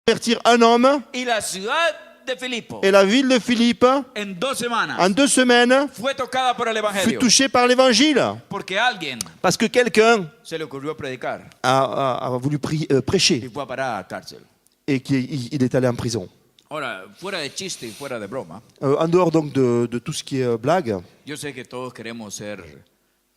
convertir un homme y la ciudad de Filipo et la ville de Philippe, en 2 semanas en 2 semaines, fue tocada por el fut evangelio touchée par l'évangile. porque a alguien Parce que quelqu'un se le ocurrió predicar a voulu y prêcher fue a parar a la cárcel. et qu'il est allé en prison. Ahora, fuera de chiste y fuera de broma, En dehors donc de tout ce qui est blague, yo sé que todos queremos ser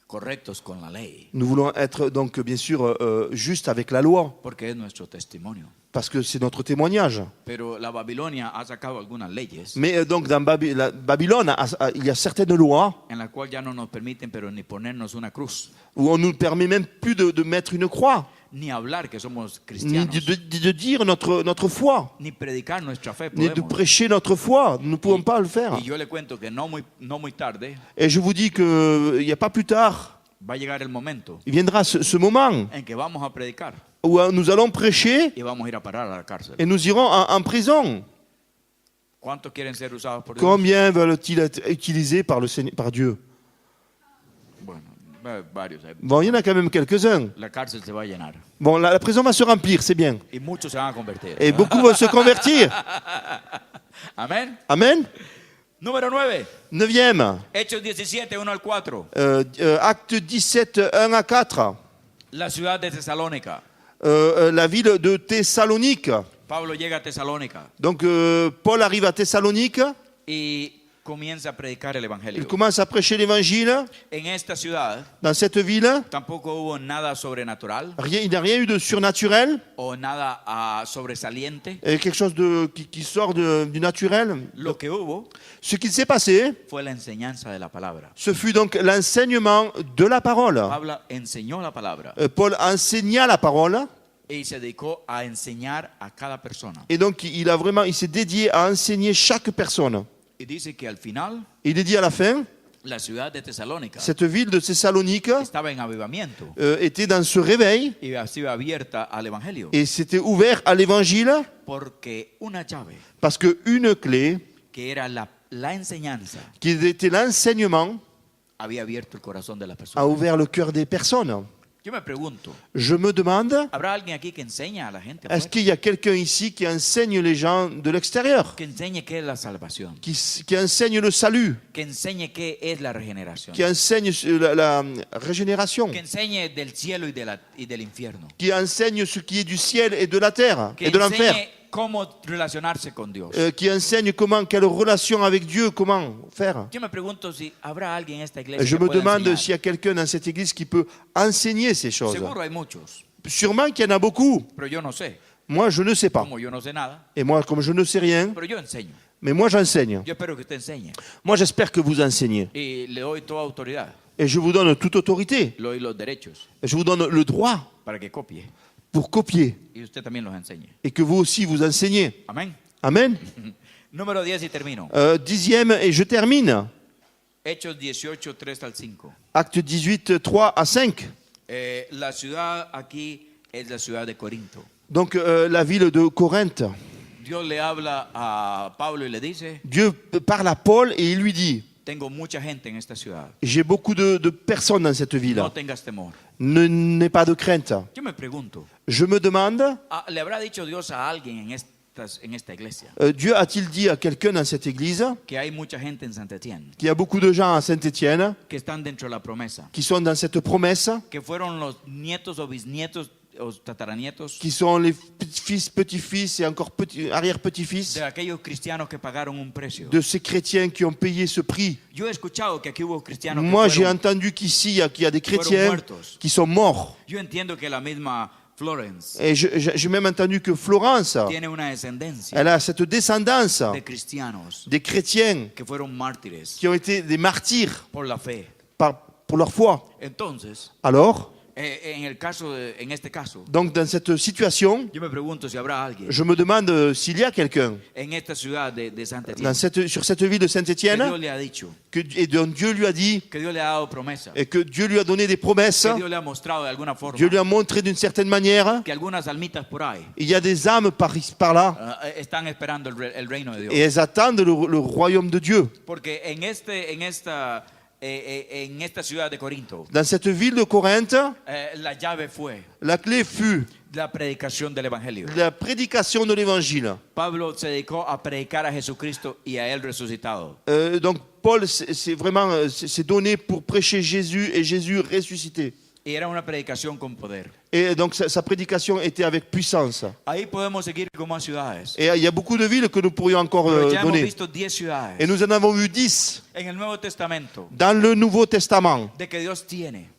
correctos con la ley nous voulons être donc bien sûr justes avec la loi, porque es nuestro testimonio. parce que c'est notre témoignage. Pero la Babilonia ha sacado algunas leyes Mais donc dans Babylone, il y a certaines lois en las cuales ya no nos permiten pero ni ponernos una cruz, où on ne nous permet même plus de mettre une croix, ni hablar que somos ni cristianos, de dire notre foi, ni predicar nuestra fe ni de podemos. prêcher notre foi. Nous ne pouvons pas le faire. Y yo le cuento que no muy tarde Et je vous dis qu'il n'y a pas plus tard, va a llegar el momento il viendra ce moment en que vamos a predicar où nous allons prêcher y vamos a ir a parar a la cárcel. et nous irons en prison. ¿Cuántos quieren ser usados por Dios? Combien veulent-ils être utilisés par Dieu? Bueno, varios. Bon, il y en a quand même quelques-uns. La cárcel se va a llenar Bon, la prison va se remplir, c'est bien. y muchos se van a convertir. Et beaucoup vont se convertir. Amén. Amen. Número 9. 9e, Hechos 17, 1 al 4. Acte 17, 1 à 4. La ciudad de Tesalónica. La ville de Thessalonique. Pablo llega a Tesalónica Donc Paul arrive à Thessalonique, y comienza a predicar el il evangelio. commence à prêcher l'évangile. En esta ciudad Dans cette ville, tampoco hubo nada sobrenatural il n'y a rien eu de surnaturel, o nada sobresaliente. quelque chose qui sort du naturel. Lo que hubo Ce qui s'est passé, fue la enseñanza de la palabra. ce fut donc l'enseignement de la parole. Pablo enseñó la palabra Paul enseigna la parole y se dedicó a enseñar a cada persona. et donc il s'est dédié à enseigner chaque personne. Y dice que al final Il est dit à la fin, la ciudad de Tesalónica cette ville de Thessalonique estaba en avivamiento était dans ce réveil y ha sido abierta al evangelio et s'était ouvert à l'évangile porque una llave parce qu'une clé, que era la enseñanza qui était l'enseignement, había abierto el corazón de las a personas. ouvert le cœur des personnes. Yo me pregunto, Je me demande, ¿habrá alguien aquí que enseña a la gente est-ce afuera? qu'il y a quelqu'un ici qui enseigne les gens de l'extérieur, Que enseñe qué es la salvación, qui enseigne le salut, que enseñe qué es la regeneración, qui enseigne la régénération, que enseñe del cielo y del infierno, qui enseigne ce qui est du ciel et de la terre que et de l'enfer, enseñe cómo relacionarse con Dios. qui enseigne quelle relation avec Dieu, comment faire. Yo me pregunto si habrá alguien en esta iglesia Je que me pueda demande enseñar. s'il y a quelqu'un dans cette église qui peut enseigner ces choses. Seguro hay muchos, Sûrement qu'il y en a beaucoup. pero yo no sé. Moi, je ne sais pas. Como yo no sé nada, Et moi, comme je ne sais rien, pero yo enseño. mais moi, j'enseigne. Yo espero que usted enseñe Moi, j'espère que vous enseignez. y le doy toda autoridad, Et je vous donne toute autorité. le doy los derechos Je vous donne le droit para que copie pour copier y usted también los enseñe. et que vous aussi vous enseignez. Amén. Amen. Número 10 y termino. 10e et je termine. Hechos 18, 3 al 5. Acte 18, 3 à 5. La ciudad aquí es la ciudad de Corinto. Donc la ville de Corinthe. Dios le habla a Pablo y le dice, Dieu parle à Paul et il lui dit, tengo mucha gente en esta ciudad. j'ai beaucoup de personnes dans cette ville. No tengas temor. N'aie pas de crainte. Yo me pregunto, Je me demande, ¿le habrá dicho Dios a alguien en esta iglesia Dieu a-t-il dit à quelqu'un dans cette église que hay mucha gente en Santa Etienne qu'il y a beaucoup de gens à Saint-Étienne que están dentro de la promesa, qui sont dans cette promesse, que fueron los nietos o bisnietos o tataranietos qui sont les fils, petits-fils et encore arrière-petits-fils de aquellos cristianos que pagaron un precio? de ces chrétiens qui ont payé ce prix? Yo he escuchado que aquí hubo cristianos Moi, que j'ai fueron, entendu qu'ici, il y a des fueron chrétiens muertos. qui sont morts. Yo entiendo que la misma Florence Et j'ai même entendu que Florence, tiene una descendencia elle a cette descendance de cristianos des chrétiens que fueron mártires qui ont été des martyrs por la fe. pour leur foi. Entonces, Alors, en este caso, donc dans cette situation, yo me pregunto si habrá alguien je me demande s'il y a quelqu'un en esta ciudad de Santa Etienne sur cette ville de que Saint-Étienne Dios le ha dicho, et dont Dieu lui a dit que Dios le ha dado promesa, et que Dieu lui a donné des promesses, que Dios le ha mostrado de alguna forma, Dieu lui a montré d'une certaine manière. que algunas almitas por ahí Il y a des âmes par là están esperando el reino de Dios. et elles attendent le royaume de Dieu. Porque en esta ciudad de Corinto, Dans cette ville de Corinthe, la llave fue la clé fut la predicación del Evangelio. la prédication de l'évangile. Pablo se dedicó a predicar a Jesucristo y a Él resucitado. Donc Paul c'est vraiment c'est donné pour prêcher Jésus et Jésus ressuscité. Y era una predicación con poder. Et donc sa prédication était avec puissance. Ahí podemos seguir con más ciudades. Et il y a beaucoup de villes que nous pourrions encore Pero ya hemos donner. visto 10 ciudades Et nous en avons vu 10 en el Nuevo Testamento dans le Nouveau Testament. de que Dios tiene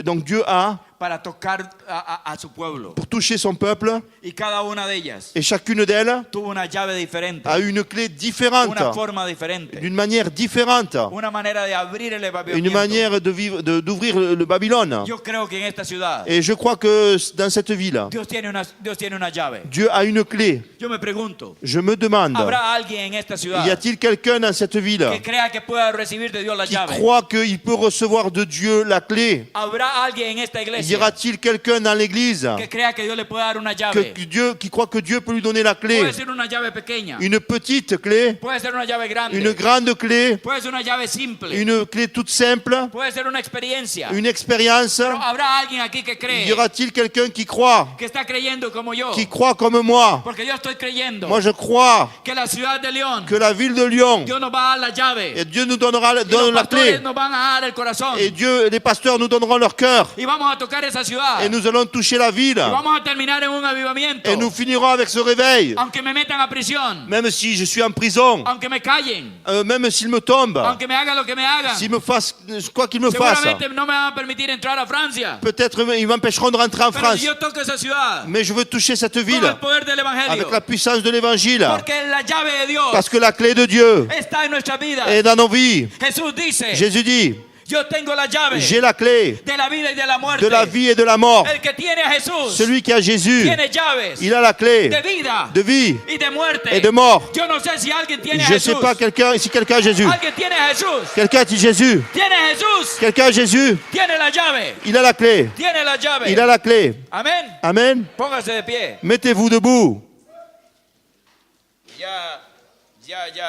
Donc Dieu a para tocar a su pueblo. pour toucher son peuple, Y cada una de ellas et chacune d'elles tuvo una llave diferente, a une clé différente, una forma diferente, d'une manière différente, una manera de abrir el une avivamiento. manière de vivre, d'ouvrir le Babylone. Yo creo que en esta ciudad Et je crois que dans cette ville, Dios tiene una llave. Dieu a une clé. Yo me pregunto, Je me demande, ¿habrá alguien en esta ciudad y a-t-il quelqu'un dans cette ville que crea que pueda recibir de Dios la qui llave? croit qu'il peut recevoir de Dieu la clé? ¿Habrá alguien en esta Y iglesia aura-t-il quelqu'un dans l'église que crea que Dios le puede dar una llave? qui croit que Dieu peut lui donner la clé? Puede ser una llave pequeña, Une petite clé, puede ser una llave grande, une grande clé, puede ser una llave simple, une clé toute simple, puede ser una experiencia. une expérience. Pero habrá alguien aquí que Y cree, aura-t-il quelqu'un qui croit creyendo como yo, comme moi? porque yo estoy creyendo Moi je crois que la ciudad de León, que la ville de Lyon, Dios nos va a dar la llave, et Dieu nous donnera y los donne la pastores clé, nos van a dar el corazón, et Dieu, les pasteurs nous donneront leur cœur, y vamos a tocar esa ciudad, et nous allons toucher la ville, y vamos a terminar en un avivamiento, et nous finirons avec ce réveil. aunque me metan a prisión, Même si je suis en prison, aunque me callen, même s'il me tombe, aunque me hagan lo que me hagan, s'il me fasse quoi qu'il me fasse, seguramente no me van a permitir entrar a Francia, peut-être ils m'empêcheront de rentrer en pero France, si yo toco esa ciudad mais je veux toucher cette con ville el poder del Evangelio, avec la puissance de l'évangile, porque la llave de Dios parce que la clé de Dieu está en nuestra vida. est dans nos vies. Jesús dice, Jésus dit, yo tengo la llave j'ai la clé de la vida y de la muerte. de la vie et de la mort. El que tiene a Jesús Celui qui a Jésus, tiene llaves il a la clé de vida de vie y de muerte. et de mort. Yo no sé si alguien tiene a Je ne sais Jesús. pas si quelqu'un a Jésus. Alguien tiene a Jesús. Quelqu'un a dit Jésus. Tiene a Jesús. Quelqu'un a Jésus. Tiene la llave. Il a la clé. Tiene la llave. Il a la clé. Amén. Amen. Póngase de pie. Mettez-vous debout.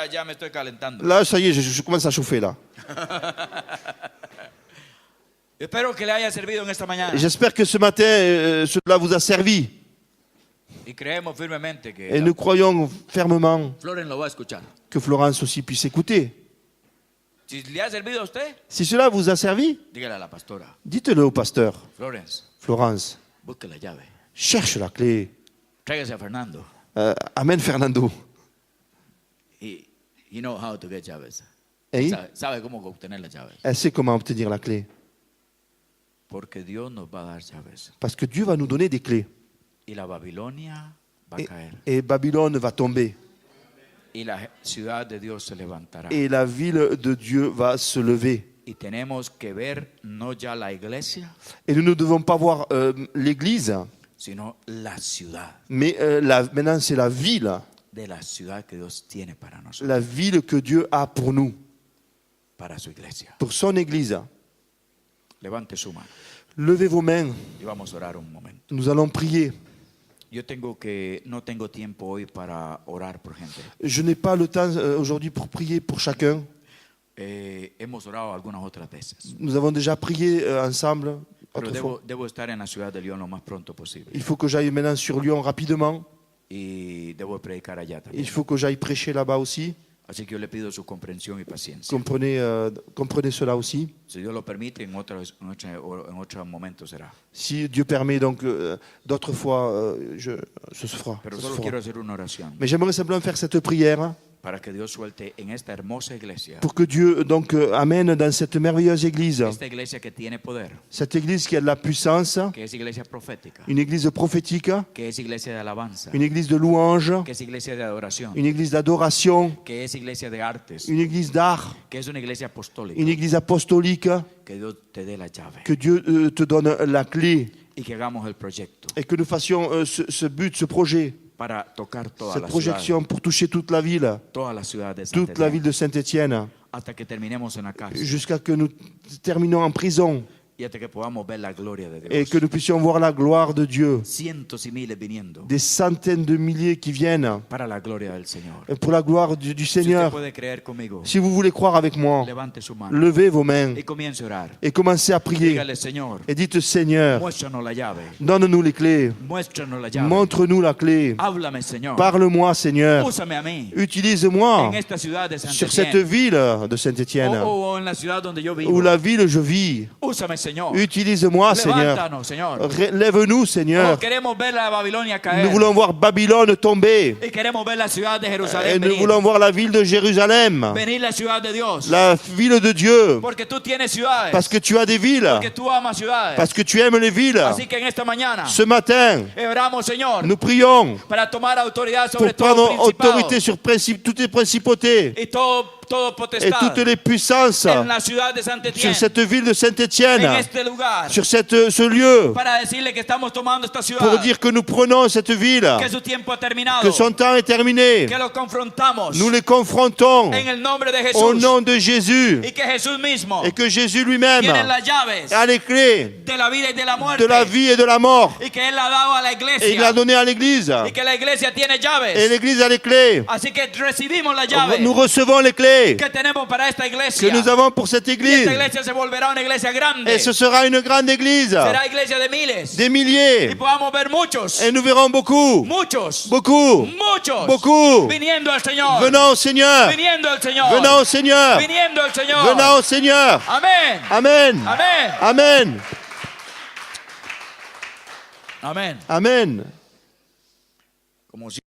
Ya me estoy calentando. Là, ça y est, je commence à chauffer là. Espero que le haya servido en esta mañana. J'espère que ce matin, cela vous a servi. Y creemos firmemente que Et nous croyons fermement Floren lo va a escuchar. que Florence aussi puisse écouter. Si le ha servido a usted, Si cela vous a servi, dígale a la pastora. dites-le au pasteur. Florence, Florence, busque la llave. cherche la clé. Tráigase a Fernando. Amen, Fernando. He know how to get llaves. Et Sabe cómo obtener las llaves. elle sait comment obtenir la clé. Porque Dios nos va a dar llaves. Parce que Dieu va nous donner des clés. Y la Babilonia va a caer. Et Babylone va tomber. Y la ciudad de Dios se levantará. Et la ville de Dieu va se lever. Y tenemos que ver no ya la iglesia, Et nous ne devons pas voir l'église, sino la ciudad. mais maintenant c'est la ville. De la ciudad que Dios tiene para nosotros. La ville que Dieu a pour nous, Para su iglesia. pour son église. Levante su mano. Levez vos mains, Y vamos a orar un momento. nous allons prier. No tengo tiempo hoy para orar por gente. Je n'ai pas le temps aujourd'hui pour prier pour chacun. Hemos orado algunas otras veces. Nous avons déjà prié ensemble. Pero Autrefois. debo estar en la ciudad de León lo más pronto posible. Il faut que j'aille maintenant sur Lyon rapidement. Y debo predicar allá también. Il faut que j'aille prêcher là-bas aussi. Así que yo le pido su comprensión y paciencia. Comprenez cela aussi. Si Dios lo permite, en otro momento será. Si Dieu permet, donc d'autres fois, ce se fera. Pero Ça se solo fera. quiero hacer una oración Mais j'aimerais simplement faire cette prière para que Dios suelte en esta hermosa iglesia. pour que Dieu donc amène dans cette merveilleuse église, Esta iglesia que tiene poder, cette église qui a de la puissance, que es iglesia profética, une église prophétique, que es iglesia de alabanza, une église de louange, que es iglesia de adoración, une église d'adoration, que es iglesia de artes, une église d'art, que es una iglesia apostólica. une église apostolique, Que Dios te dé la llave que Dieu te donne la clé y que hagamos el proyecto et que nous fassions ce but, ce projet, para tocar toda cette la projection ciudad, pour toucher toute la ville, toda la ciudad de toute la ville Saint-Étienne, de Saint-Étienne, hasta que terminemos en la cárcel. jusqu'à que nous terminons en prison. y hasta que podamos ver la gloria de et Dios. que nous puissions voir la gloire de Dieu. Cientos y miles viniendo Des centaines de milliers qui viennent para la gloria del Señor. pour la gloire du Si usted Seigneur. puede creer conmigo, Si vous voulez croire avec moi, levante su mano levez vos mains y comience a orar. et commencez à prier. Dígale, Señor, Et dites, Seigneur, muéstranos la llave. donne-nous les clés. Muéstranos la llave. Montre-nous la clé. Háblame, Señor. Parle-moi, Seigneur. Úsame a mí Utilise-moi en esta ciudad de sur cette Saint-Étienne ville de Saint-Étienne, o en la ciudad donde yo vivo. ou la ville où je vis. Úsame, Señor. Utilise-moi, Seigneur. Levántanos, Señor. Lève-nous, Seigneur. Queremos ver la Babilonia Nous caer. voulons voir Babylone tomber. Y queremos ver la ciudad de Et Jerusalén nous venir. voulons voir la ville de Jérusalem, Venir la ciudad de Dios. la ville de Dieu. Porque tú tienes ciudades. Parce que tu as des villes, Porque tú amas ciudades. parce que tu aimes les villes. Así que en esta mañana Ce matin, oramos, Señor, nous prions para tomar autoridad pour sobre todo prendre principado autorité sur toutes les principautés y todo et potestad toutes les puissances en la ciudad de sur Saint-Étienne, cette ville de en Saint-Étienne, este lugar, sur ce lieu, para decirle que estamos tomando esta ciudad, pour dire que nous prenons cette ville, que su tiempo ha terminado, que son temps est terminé. que lo confrontamos Nous les confrontons en el nombre de Jesús au nom de Jésus y que Jesús mismo et que Jésus lui-même tiene las llaves a les clés de la vida y de la muerte de la vie et de la mort. y que Él la ha dado a la Et il iglesia l'a donné à l'Église. y que la iglesia tiene llaves. Et l'Église a les clés. Así que recibimos las llaves Nous recevons les clés que tenemos para esta que iglesia. nous avons pour cette Y Église. esta iglesia se volverá una iglesia grande. Et ce sera une grande Église, Será iglesia de miles. des Y milliers. podamos ver muchos, Et nous verrons beaucoup, muchos, beaucoup, muchos beaucoup. viniendo al Señor. Venons au Seigneur, Viniendo al Señor. venons au Seigneur, Viniendo al Señor. venons au Seigneur. Amén. Amen, Amén. amen, Amén. amen. Como si